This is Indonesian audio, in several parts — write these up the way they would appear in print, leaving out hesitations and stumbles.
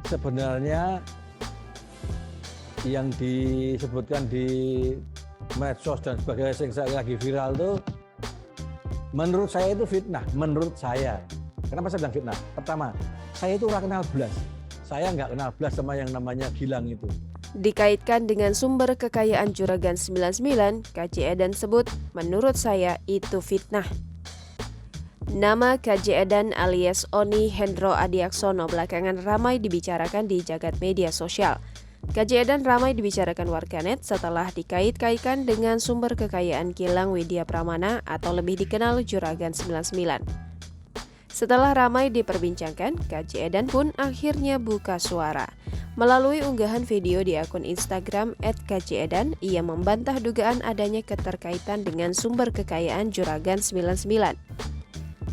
Sebenarnya yang disebutkan di medsos dan sebagainya yang lagi viral itu, menurut saya itu fitnah. Menurut saya. Kenapa saya bilang fitnah? Pertama, saya itu orang kenal belas. Saya nggak kenal belas sama yang namanya Gilang itu. Dikaitkan dengan sumber kekayaan Juragan 99, KJ Edan sebut, menurut saya itu fitnah. Nama KJ Edan alias Oni Hendro Adiaksono belakangan ramai dibicarakan di jagat media sosial. KJ Edan ramai dibicarakan warganet setelah dikait-kaitkan dengan sumber kekayaan Gilang Widya Pramana atau lebih dikenal Juragan 99. Setelah ramai diperbincangkan, KJ Edan pun akhirnya buka suara. Melalui unggahan video di akun Instagram @kjedan, ia membantah dugaan adanya keterkaitan dengan sumber kekayaan Juragan 99.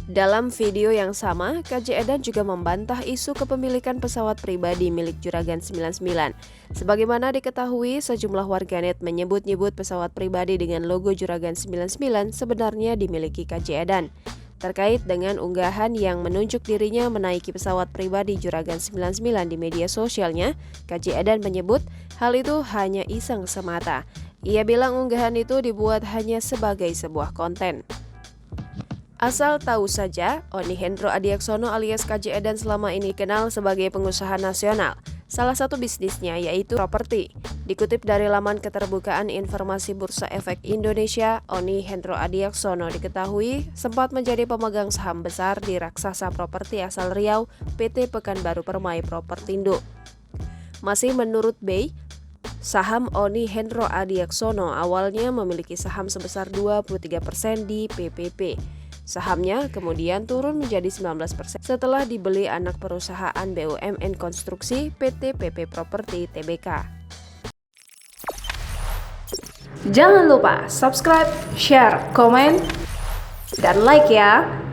Dalam video yang sama, KJ Edan juga membantah isu kepemilikan pesawat pribadi milik Juragan 99. Sebagaimana diketahui, sejumlah warganet menyebut-nyebut pesawat pribadi dengan logo Juragan 99 sebenarnya dimiliki KJ Edan. Terkait dengan unggahan yang menunjuk dirinya menaiki pesawat pribadi Juragan 99 di media sosialnya, KJ Edan menyebut hal itu hanya iseng semata. Ia bilang unggahan itu dibuat hanya sebagai sebuah konten. Asal tahu saja, Oni Hendro Adiaksono alias KJ Edan selama ini dikenal sebagai pengusaha nasional. Salah satu bisnisnya yaitu properti. Dikutip dari laman keterbukaan informasi Bursa Efek Indonesia, Oni Hendro Adiaksono diketahui sempat menjadi pemegang saham besar di raksasa properti asal Riau, PT Pekanbaru Permai Propertindo. Masih menurut Bey, saham Oni Hendro Adiaksono awalnya memiliki saham sebesar 23% di PPP. Sahamnya kemudian turun menjadi 19% setelah dibeli anak perusahaan BUMN Konstruksi PT PP Properti Tbk. Jangan lupa subscribe, share, komen, dan like ya!